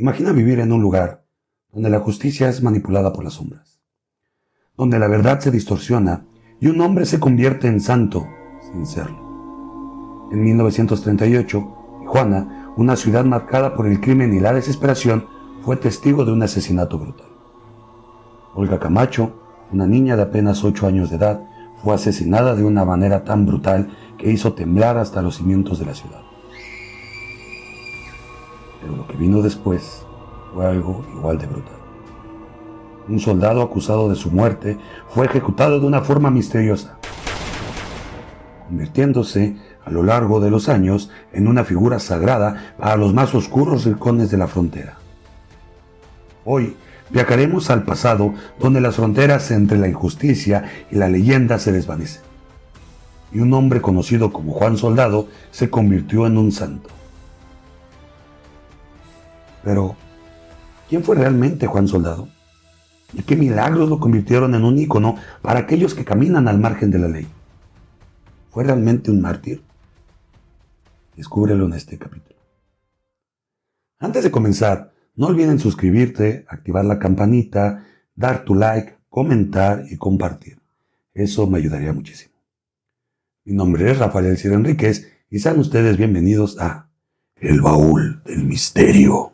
Imagina vivir en un lugar donde la justicia es manipulada por las sombras, donde la verdad se distorsiona y un hombre se convierte en santo sin serlo. En 1938, Tijuana, una ciudad marcada por el crimen y la desesperación, fue testigo de un asesinato brutal. Olga Camacho, una niña de apenas 8 años de edad, fue asesinada de una manera tan brutal que hizo temblar hasta los cimientos de la ciudad. Pero lo que vino después fue algo igual de brutal. Un soldado acusado de su muerte fue ejecutado de una forma misteriosa, convirtiéndose a lo largo de los años en una figura sagrada para los más oscuros rincones de la frontera. Hoy viajaremos al pasado, donde las fronteras entre la injusticia y la leyenda se desvanecen, y un hombre conocido como Juan Soldado se convirtió en un santo. Pero, ¿quién fue realmente Juan Soldado? ¿Y qué milagros lo convirtieron en un ícono para aquellos que caminan al margen de la ley? ¿Fue realmente un mártir? Descúbrelo en este capítulo. Antes de comenzar, no olviden suscribirte, activar la campanita, dar tu like, comentar y compartir. Eso me ayudaría muchísimo. Mi nombre es Rafael Elcier Enríquez y sean ustedes bienvenidos a El Baúl del Misterio.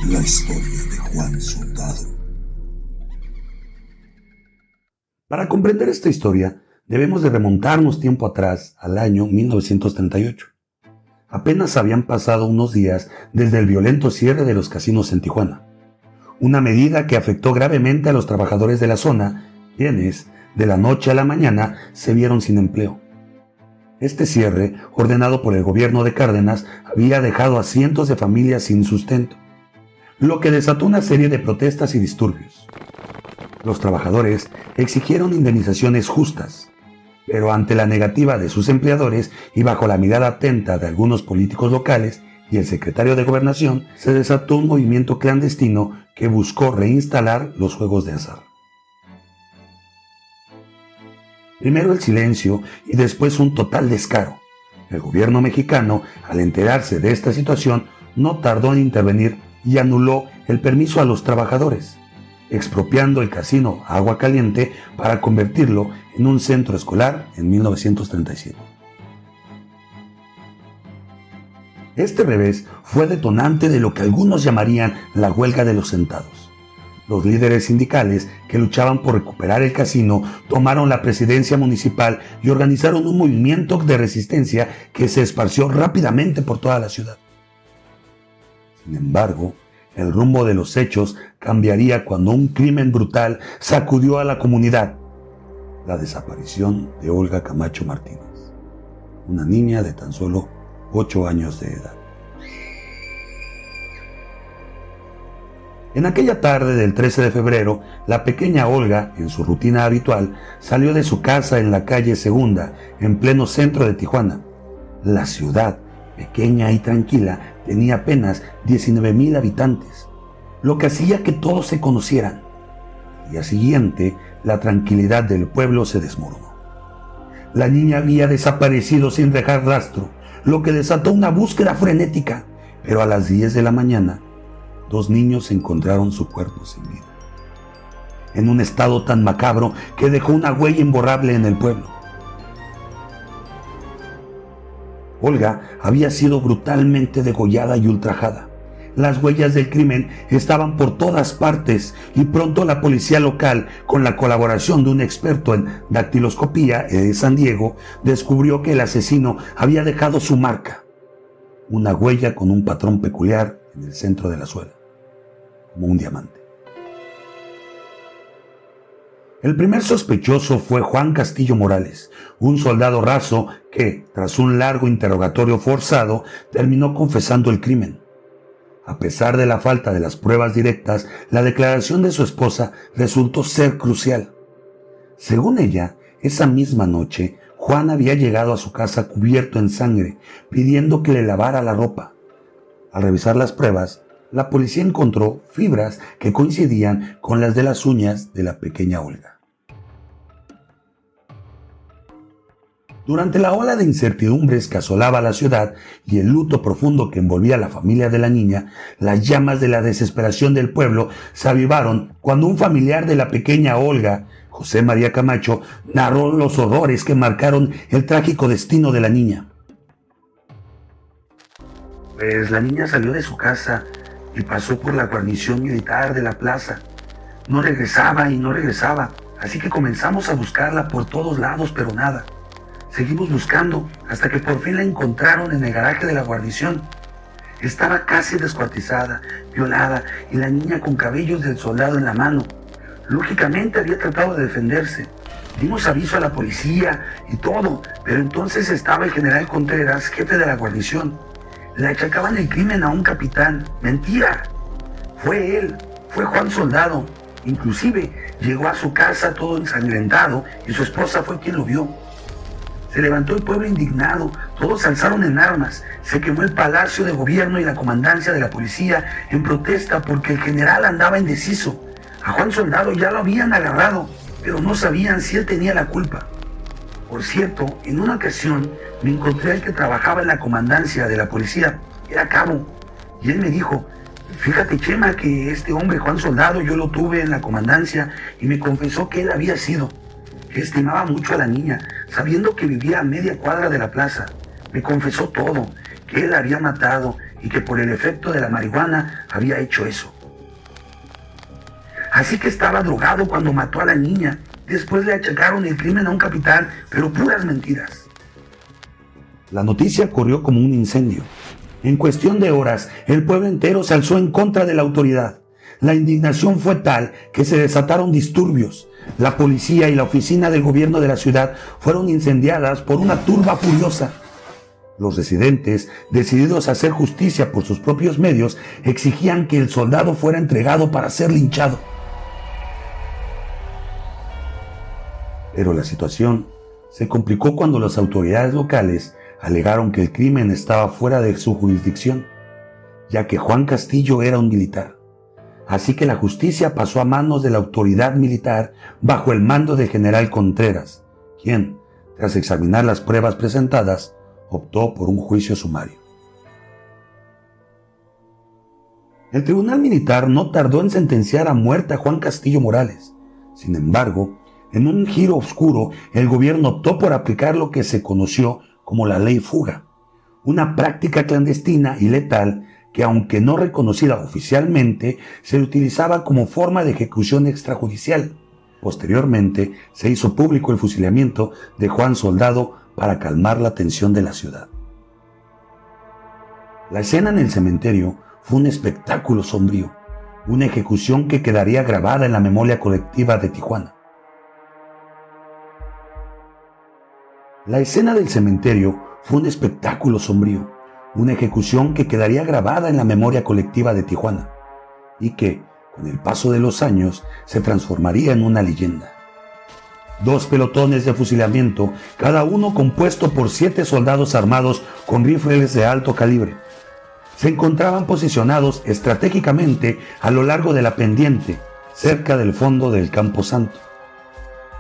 La historia de Juan Soldado. Para comprender esta historia, debemos de remontarnos tiempo atrás, al año 1938. Apenas habían pasado unos días desde el violento cierre de los casinos en Tijuana, una medida que afectó gravemente a los trabajadores de la zona, quienes, de la noche a la mañana, se vieron sin empleo. Este cierre, ordenado por el gobierno de Cárdenas, había dejado a cientos de familias sin sustento, lo que desató una serie de protestas y disturbios. Los trabajadores exigieron indemnizaciones justas, pero ante la negativa de sus empleadores y bajo la mirada atenta de algunos políticos locales y el secretario de Gobernación, se desató un movimiento clandestino que buscó reinstalar los juegos de azar. Primero el silencio y después un total descaro. El gobierno mexicano, al enterarse de esta situación, no tardó en intervenir y anuló el permiso a los trabajadores, expropiando el casino Agua Caliente para convertirlo en un centro escolar en 1937. Este revés fue detonante de lo que algunos llamarían la huelga de los sentados. Los líderes sindicales que luchaban por recuperar el casino tomaron la presidencia municipal y organizaron un movimiento de resistencia que se esparció rápidamente por toda la ciudad. Sin embargo, el rumbo de los hechos cambiaría cuando un crimen brutal sacudió a la comunidad: la desaparición de Olga Camacho Martínez, una niña de tan solo 8 años de edad. En aquella tarde del 13 de febrero, la pequeña Olga, en su rutina habitual, salió de su casa en la calle Segunda, en pleno centro de Tijuana. La ciudad, pequeña y tranquila, tenía apenas 19,000 habitantes, lo que hacía que todos se conocieran. Al día siguiente, la tranquilidad del pueblo se desmoronó. La niña había desaparecido sin dejar rastro, lo que desató una búsqueda frenética, pero a las 10 de la mañana, 2 niños encontraron su cuerpo sin vida, en un estado tan macabro que dejó una huella imborrable en el pueblo. Olga había sido brutalmente degollada y ultrajada. Las huellas del crimen estaban por todas partes y pronto la policía local, con la colaboración de un experto en dactiloscopía de San Diego, descubrió que el asesino había dejado su marca, una huella con un patrón peculiar en el centro de la suela, como un diamante. El primer sospechoso fue Juan Castillo Morales, un soldado raso que, tras un largo interrogatorio forzado, terminó confesando el crimen. A pesar de la falta de las pruebas directas, la declaración de su esposa resultó ser crucial. Según ella, esa misma noche, Juan había llegado a su casa cubierto en sangre, pidiendo que le lavara la ropa. Al revisar las pruebas, la policía encontró fibras que coincidían con las de las uñas de la pequeña Olga. Durante la ola de incertidumbres que asolaba la ciudad y el luto profundo que envolvía a la familia de la niña, las llamas de la desesperación del pueblo se avivaron cuando un familiar de la pequeña Olga, José María Camacho, narró los horrores que marcaron el trágico destino de la niña. Pues la niña salió de su casa y pasó por la guarnición militar de la plaza. No regresaba y no regresaba, así que comenzamos a buscarla por todos lados, pero nada. Seguimos buscando hasta que por fin la encontraron en el garaje de la guarnición. Estaba casi descuartizada, violada y la niña con cabellos del soldado en la mano. Lógicamente había tratado de defenderse. Dimos aviso a la policía y todo, pero entonces estaba el general Contreras, jefe de la guarnición. Le achacaban el crimen a un capitán. ¡Mentira! Fue él, fue Juan Soldado. Inclusive llegó a su casa todo ensangrentado y su esposa fue quien lo vio. Se levantó el pueblo indignado, todos se alzaron en armas, se quemó el palacio de gobierno y la comandancia de la policía en protesta porque el general andaba indeciso. A Juan Soldado ya lo habían agarrado, pero no sabían si él tenía la culpa. Por cierto, en una ocasión me encontré al que trabajaba en la comandancia de la policía, era cabo, y él me dijo: fíjate, Chema, que este hombre Juan Soldado yo lo tuve en la comandancia y me confesó que él había sido, que estimaba mucho a la niña, sabiendo que vivía a media cuadra de la plaza. Me confesó todo, que él la había matado y que por el efecto de la marihuana había hecho eso. Así que estaba drogado cuando mató a la niña. Después le achacaron el crimen a un capitán, pero puras mentiras. La noticia corrió como un incendio. En cuestión de horas, el pueblo entero se alzó en contra de la autoridad. La indignación fue tal que se desataron disturbios. La policía y la oficina del gobierno de la ciudad fueron incendiadas por una turba furiosa. Los residentes, decididos a hacer justicia por sus propios medios, exigían que el soldado fuera entregado para ser linchado. Pero la situación se complicó cuando las autoridades locales alegaron que el crimen estaba fuera de su jurisdicción, ya que Juan Castillo era un militar. Así que la justicia pasó a manos de la autoridad militar bajo el mando del general Contreras, quien, tras examinar las pruebas presentadas, optó por un juicio sumario. El tribunal militar no tardó en sentenciar a muerte a Juan Castillo Morales. Sin embargo, en un giro oscuro, el gobierno optó por aplicar lo que se conoció como la ley fuga, una práctica clandestina y letal que, aunque no reconocida oficialmente, se utilizaba como forma de ejecución extrajudicial. Posteriormente, se hizo público el fusilamiento de Juan Soldado para calmar la tensión de la ciudad. La escena en el cementerio fue un espectáculo sombrío, una ejecución que quedaría grabada en la memoria colectiva de Tijuana. La escena del cementerio fue un espectáculo sombrío, una ejecución que quedaría grabada en la memoria colectiva de Tijuana y que, con el paso de los años, se transformaría en una leyenda. 2 pelotones de fusilamiento, cada uno compuesto por 7 soldados armados con rifles de alto calibre, se encontraban posicionados estratégicamente a lo largo de la pendiente, cerca del fondo del Campo Santo.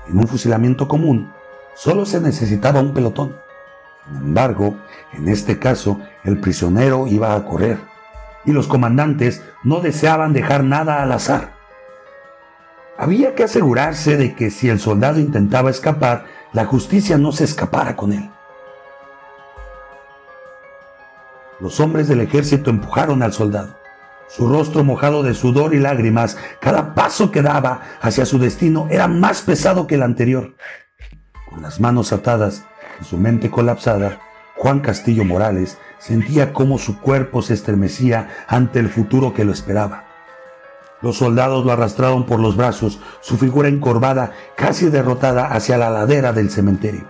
En un fusilamiento común, solo se necesitaba un pelotón. Sin embargo, en este caso, el prisionero iba a correr, y los comandantes no deseaban dejar nada al azar. Había que asegurarse de que si el soldado intentaba escapar, la justicia no se escapara con él. Los hombres del ejército empujaron al soldado. Su rostro mojado de sudor y lágrimas, cada paso que daba hacia su destino era más pesado que el anterior. Con las manos atadas y su mente colapsada, Juan Castillo Morales sentía cómo su cuerpo se estremecía ante el futuro que lo esperaba. Los soldados lo arrastraron por los brazos, su figura encorvada, casi derrotada, hacia la ladera del cementerio,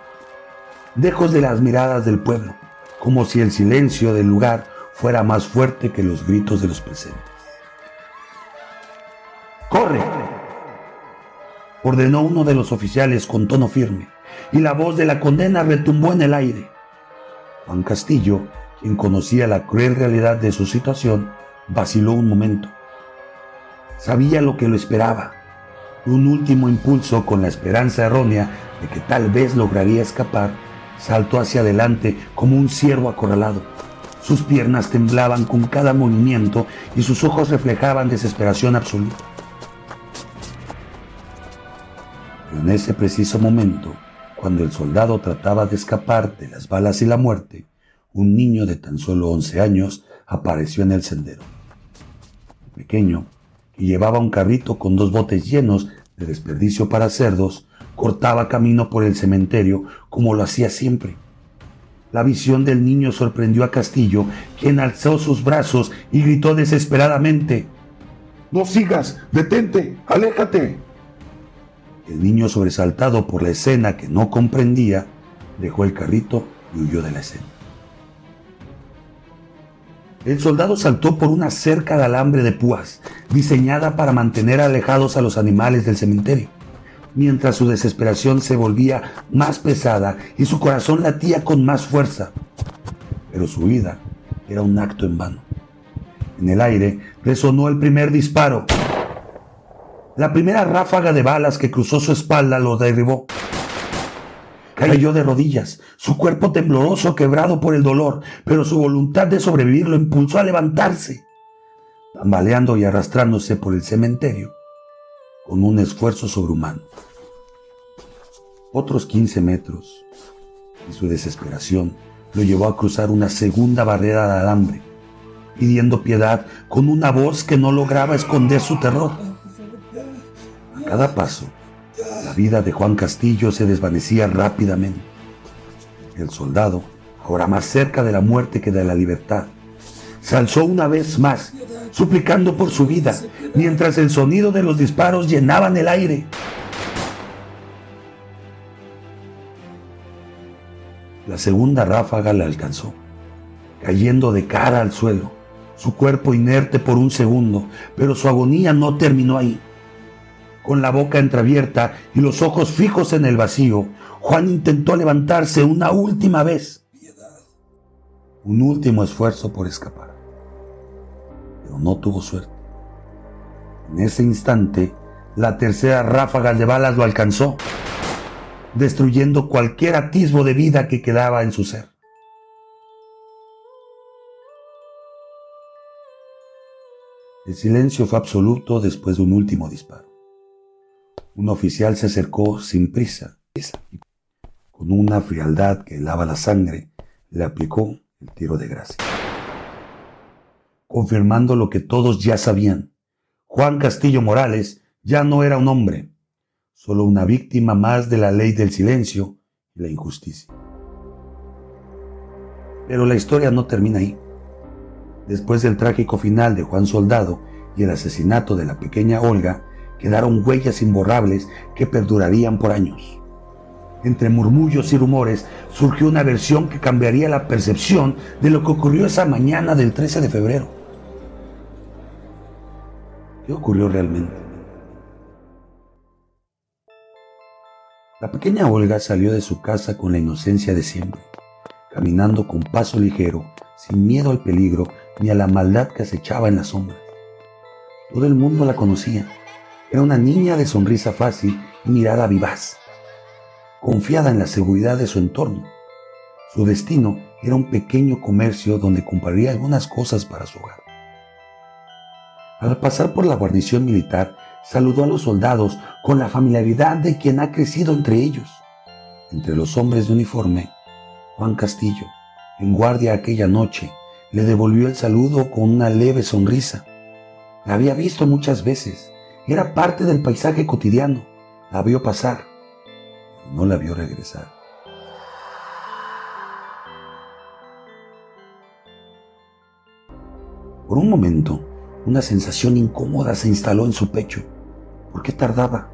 lejos de las miradas del pueblo, como si el silencio del lugar fuera más fuerte que los gritos de los presentes. ¡Corre!, ordenó uno de los oficiales con tono firme, y la voz de la condena retumbó en el aire. Juan Castillo, quien conocía la cruel realidad de su situación, vaciló un momento. Sabía lo que lo esperaba. Un último impulso, con la esperanza errónea de que tal vez lograría escapar, saltó hacia adelante como un ciervo acorralado. Sus piernas temblaban con cada movimiento y sus ojos reflejaban desesperación absoluta. Pero en ese preciso momento, cuando el soldado trataba de escapar de las balas y la muerte, un niño de tan solo 11 años apareció en el sendero. El pequeño, que llevaba un carrito con 2 botes llenos de desperdicio para cerdos, cortaba camino por el cementerio como lo hacía siempre. La visión del niño sorprendió a Castillo, quien alzó sus brazos y gritó desesperadamente: «¡No sigas! ¡Detente! ¡Aléjate!». El niño, sobresaltado por la escena que no comprendía, dejó el carrito y huyó de la escena. El soldado saltó por una cerca de alambre de púas, diseñada para mantener alejados a los animales del cementerio, mientras su desesperación se volvía más pesada y su corazón latía con más fuerza. Pero su huida era un acto en vano. En el aire resonó el primer disparo. La primera ráfaga de balas que cruzó su espalda lo derribó. Cayó de rodillas, su cuerpo tembloroso, quebrado por el dolor, pero su voluntad de sobrevivir lo impulsó a levantarse, tambaleando y arrastrándose por el cementerio con un esfuerzo sobrehumano. Otros 15 metros, y su desesperación lo llevó a cruzar una segunda barrera de alambre, pidiendo piedad con una voz que no lograba esconder su terror. A cada paso, la vida de Juan Castillo se desvanecía rápidamente. El soldado, ahora más cerca de la muerte que de la libertad, se alzó una vez más, suplicando por su vida, mientras el sonido de los disparos llenaban el aire. La segunda ráfaga le alcanzó, cayendo de cara al suelo, su cuerpo inerte por un segundo, pero su agonía no terminó ahí. Con la boca entreabierta y los ojos fijos en el vacío, Juan intentó levantarse una última vez. Un último esfuerzo por escapar. Pero no tuvo suerte. En ese instante, la tercera ráfaga de balas lo alcanzó, destruyendo cualquier atisbo de vida que quedaba en su ser. El silencio fue absoluto después de un último disparo. Un oficial se acercó sin prisa y, con una frialdad que helaba la sangre, le aplicó el tiro de gracia, confirmando lo que todos ya sabían. Juan Castillo Morales ya no era un hombre, solo una víctima más de la ley del silencio y la injusticia. Pero la historia no termina ahí. Después del trágico final de Juan Soldado y el asesinato de la pequeña Olga, quedaron huellas imborrables que perdurarían por años. Entre murmullos y rumores surgió una versión que cambiaría la percepción de lo que ocurrió esa mañana del 13 de febrero. ¿Qué ocurrió realmente? La pequeña Olga salió de su casa con la inocencia de siempre, caminando con paso ligero, sin miedo al peligro ni a la maldad que acechaba en las sombras. Todo el mundo la conocía. Era una niña de sonrisa fácil y mirada vivaz, confiada en la seguridad de su entorno. Su destino era un pequeño comercio donde compraría algunas cosas para su hogar. Al pasar por la guarnición militar, saludó a los soldados con la familiaridad de quien ha crecido entre ellos. Entre los hombres de uniforme, Juan Castillo, en guardia aquella noche, le devolvió el saludo con una leve sonrisa. La había visto muchas veces. Era parte del paisaje cotidiano. La vio pasar, pero no la vio regresar. Por un momento, una sensación incómoda se instaló en su pecho. ¿Por qué tardaba?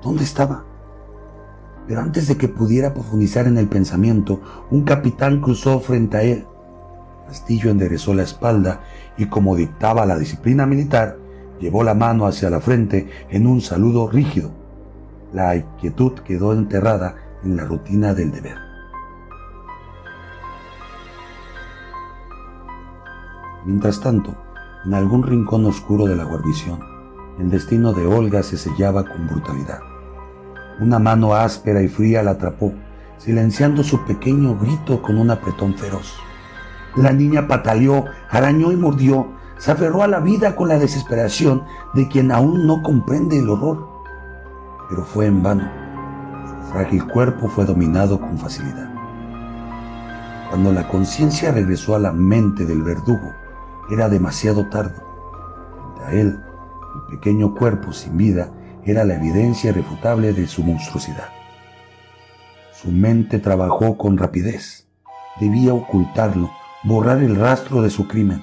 ¿Dónde estaba? Pero antes de que pudiera profundizar en el pensamiento, un capitán cruzó frente a él. Castillo enderezó la espalda y, como dictaba la disciplina militar, llevó la mano hacia la frente en un saludo rígido. La inquietud quedó enterrada en la rutina del deber. Mientras tanto, en algún rincón oscuro de la guarnición, el destino de Olga se sellaba con brutalidad. Una mano áspera y fría la atrapó, silenciando su pequeño grito con un apretón feroz. La niña pataleó, arañó y mordió, se aferró a la vida con la desesperación de quien aún no comprende el horror. Pero fue en vano. Su frágil cuerpo fue dominado con facilidad. Cuando la conciencia regresó a la mente del verdugo, era demasiado tarde. Frente a él, el pequeño cuerpo sin vida era la evidencia irrefutable de su monstruosidad. Su mente trabajó con rapidez. Debía ocultarlo, borrar el rastro de su crimen.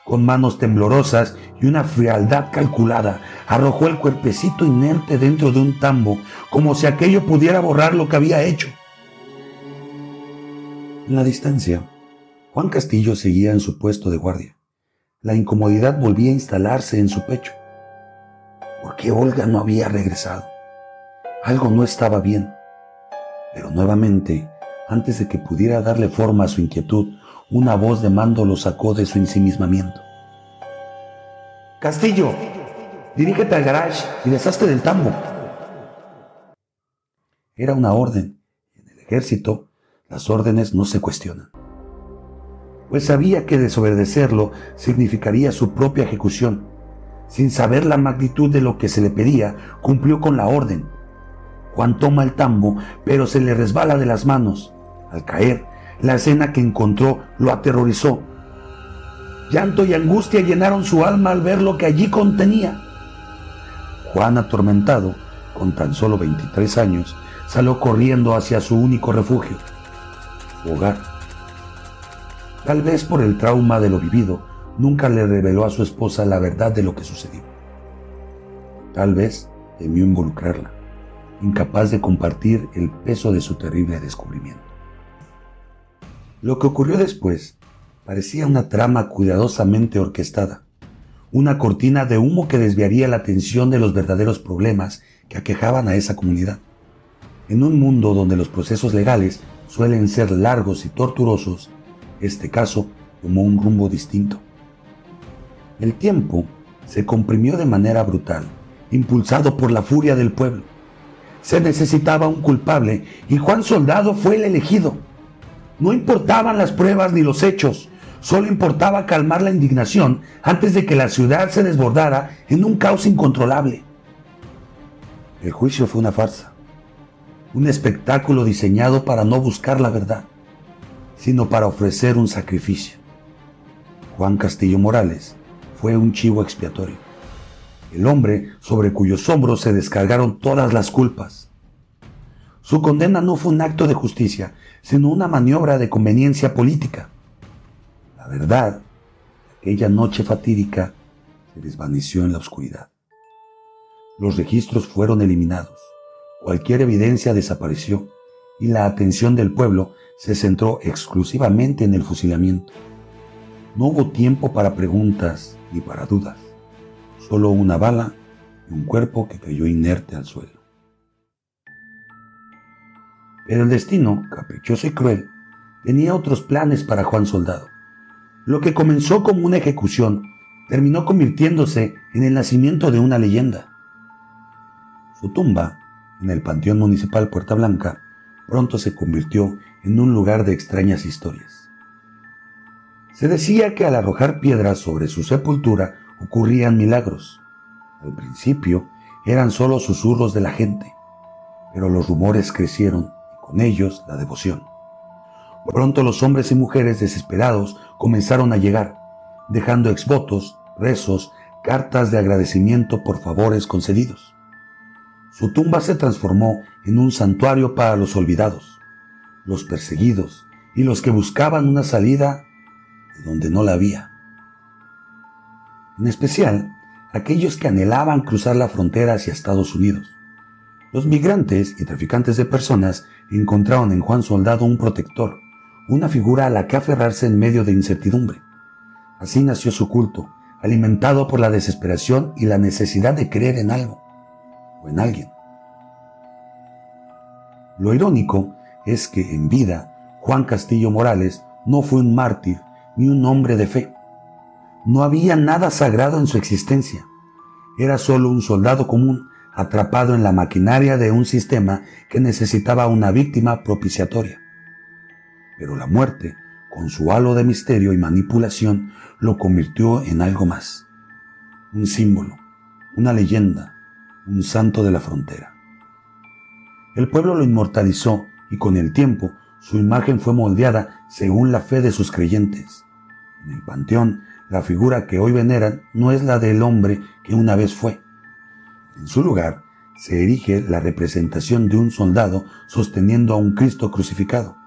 Con manos temblorosas y una frialdad calculada, arrojó el cuerpecito inerte dentro de un tambo, como si aquello pudiera borrar lo que había hecho. En la distancia, Juan Castillo seguía en su puesto de guardia. La incomodidad volvía a instalarse en su pecho. ¿Por qué Olga no había regresado? Algo no estaba bien. Pero nuevamente, antes de que pudiera darle forma a su inquietud, una voz de mando lo sacó de su ensimismamiento. «Castillo, dirígete al garage y deshazte del tambo». Era una orden. En el ejército, las órdenes no se cuestionan. Pues sabía que desobedecerlo significaría su propia ejecución. Sin saber la magnitud de lo que se le pedía, cumplió con la orden. Juan toma el tambo, pero se le resbala de las manos. Al caer, la escena que encontró lo aterrorizó. Llanto y angustia llenaron su alma al ver lo que allí contenía. Juan, atormentado, con tan solo 23 años, salió corriendo hacia su único refugio, su hogar. Tal vez por el trauma de lo vivido, nunca le reveló a su esposa la verdad de lo que sucedió. Tal vez temió involucrarla, incapaz de compartir el peso de su terrible descubrimiento. Lo que ocurrió después parecía una trama cuidadosamente orquestada, una cortina de humo que desviaría la atención de los verdaderos problemas que aquejaban a esa comunidad. En un mundo donde los procesos legales suelen ser largos y tortuosos, este caso tomó un rumbo distinto. El tiempo se comprimió de manera brutal, impulsado por la furia del pueblo. Se necesitaba un culpable y Juan Soldado fue el elegido. No importaban las pruebas ni los hechos, solo importaba calmar la indignación antes de que la ciudad se desbordara en un caos incontrolable. El juicio fue una farsa, un espectáculo diseñado para no buscar la verdad, sino para ofrecer un sacrificio. Juan Castillo Morales fue un chivo expiatorio, el hombre sobre cuyos hombros se descargaron todas las culpas. Su condena no fue un acto de justicia, sino una maniobra de conveniencia política. La verdad, aquella noche fatídica, se desvaneció en la oscuridad. Los registros fueron eliminados, cualquier evidencia desapareció y la atención del pueblo se centró exclusivamente en el fusilamiento. No hubo tiempo para preguntas ni para dudas, solo una bala y un cuerpo que cayó inerte al suelo. Pero el destino, caprichoso y cruel, tenía otros planes para Juan Soldado. Lo que comenzó como una ejecución terminó convirtiéndose en el nacimiento de una leyenda. Su tumba, en el Panteón Municipal Puerta Blanca, pronto se convirtió en un lugar de extrañas historias. Se decía que al arrojar piedras sobre su sepultura ocurrían milagros. Al principio eran solo susurros de la gente, pero los rumores crecieron y con ellos la devoción. Pronto los hombres y mujeres desesperados comenzaron a llegar, dejando exvotos, rezos, cartas de agradecimiento por favores concedidos. Su tumba se transformó en un santuario para los olvidados, los perseguidos y los que buscaban una salida de donde no la había. En especial, aquellos que anhelaban cruzar la frontera hacia Estados Unidos. Los migrantes y traficantes de personas encontraron en Juan Soldado un protector, una figura a la que aferrarse en medio de incertidumbre. Así nació su culto, alimentado por la desesperación y la necesidad de creer en algo o en alguien. Lo irónico es que en vida, Juan Castillo Morales no fue un mártir ni un hombre de fe. No había nada sagrado en su existencia. Era solo un soldado común atrapado en la maquinaria de un sistema que necesitaba una víctima propiciatoria. Pero la muerte, con su halo de misterio y manipulación, lo convirtió en algo más. Un símbolo, una leyenda, un santo de la frontera. El pueblo lo inmortalizó y con el tiempo su imagen fue moldeada según la fe de sus creyentes. En el panteón, la figura que hoy veneran no es la del hombre que una vez fue. En su lugar se erige la representación de un soldado sosteniendo a un Cristo crucificado,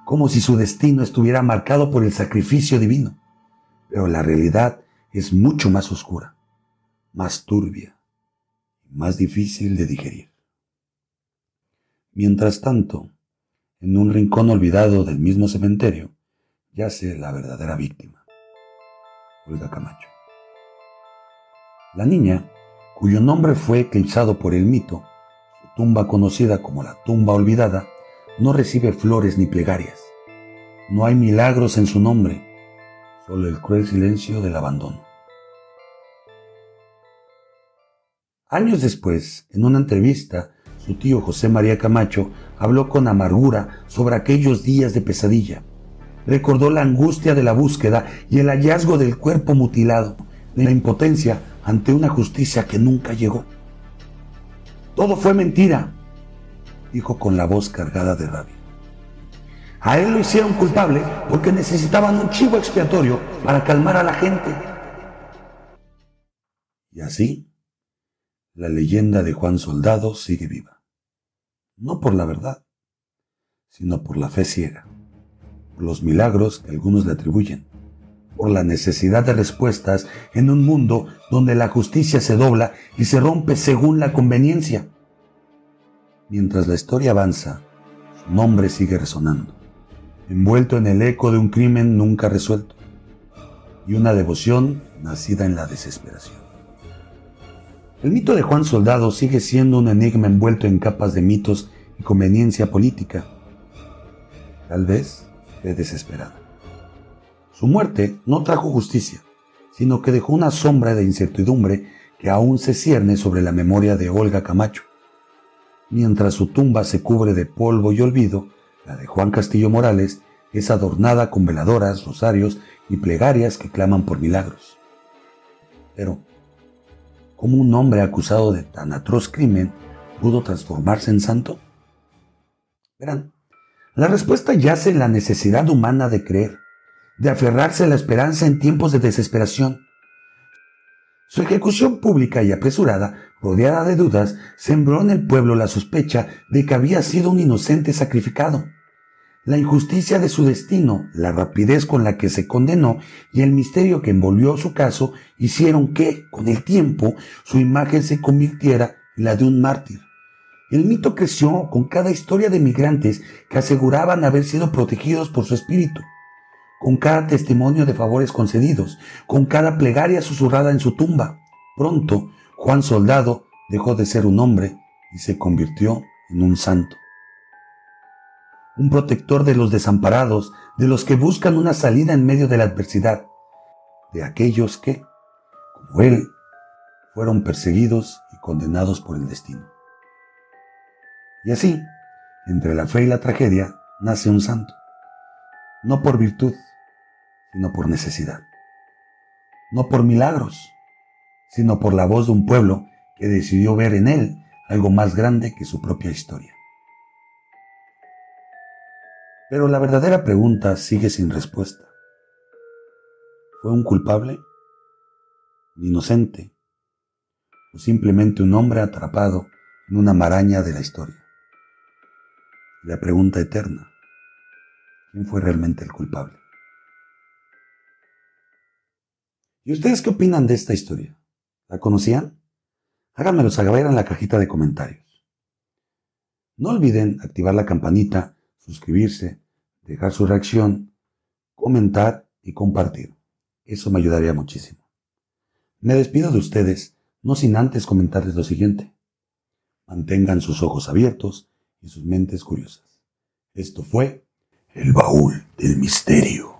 como si su destino estuviera marcado por el sacrificio divino. Pero la realidad es mucho más oscura, más turbia y más difícil de digerir. Mientras tanto, en un rincón olvidado del mismo cementerio, yace la verdadera víctima, Olga Camacho. La niña, cuyo nombre fue eclipsado por el mito, su tumba conocida como la tumba olvidada, no recibe flores ni plegarias. No hay milagros en su nombre, solo el cruel silencio del abandono. Años después, en una entrevista, su tío José María Camacho habló con amargura sobre aquellos días de pesadilla. Recordó la angustia de la búsqueda y el hallazgo del cuerpo mutilado, la impotencia ante una justicia que nunca llegó. Todo fue mentira, dijo con la voz cargada de rabia. A él lo hicieron culpable porque necesitaban un chivo expiatorio para calmar a la gente. Y así, la leyenda de Juan Soldado sigue viva. No por la verdad, sino por la fe ciega, por los milagros que algunos le atribuyen, por la necesidad de respuestas en un mundo donde la justicia se dobla y se rompe según la conveniencia. Mientras la historia avanza, su nombre sigue resonando, envuelto en el eco de un crimen nunca resuelto y una devoción nacida en la desesperación. El mito de Juan Soldado sigue siendo un enigma envuelto en capas de mitos y conveniencia política. Tal vez fe desesperada. Su muerte no trajo justicia, sino que dejó una sombra de incertidumbre que aún se cierne sobre la memoria de Olga Camacho. Mientras su tumba se cubre de polvo y olvido, la de Juan Castillo Morales es adornada con veladoras, rosarios y plegarias que claman por milagros. Pero, ¿cómo un hombre acusado de tan atroz crimen pudo transformarse en santo? Verán, la respuesta yace en la necesidad humana de creer, de aferrarse a la esperanza en tiempos de desesperación. Su ejecución pública y apresurada, rodeada de dudas, sembró en el pueblo la sospecha de que había sido un inocente sacrificado. La injusticia de su destino, la rapidez con la que se condenó y el misterio que envolvió su caso hicieron que, con el tiempo, su imagen se convirtiera en la de un mártir. El mito creció con cada historia de migrantes que aseguraban haber sido protegidos por su espíritu, con cada testimonio de favores concedidos, con cada plegaria susurrada en su tumba. Pronto, Juan Soldado dejó de ser un hombre y se convirtió en un santo. Un protector de los desamparados, de los que buscan una salida en medio de la adversidad, de aquellos que, como él, fueron perseguidos y condenados por el destino. Y así, entre la fe y la tragedia, nace un santo, no por virtud, sino por necesidad, no por milagros, sino por la voz de un pueblo que decidió ver en él algo más grande que su propia historia. Pero la verdadera pregunta sigue sin respuesta. ¿Fue un culpable? ¿Un inocente? ¿O simplemente un hombre atrapado en una maraña de la historia? La pregunta eterna: ¿quién fue realmente el culpable? ¿Y ustedes qué opinan de esta historia? ¿La conocían? Háganmelo saber en la cajita de comentarios. No olviden activar la campanita, suscribirse, dejar su reacción, comentar y compartir. Eso me ayudaría muchísimo. Me despido de ustedes, no sin antes comentarles lo siguiente. Mantengan sus ojos abiertos y sus mentes curiosas. Esto fue El Baúl del Misterio.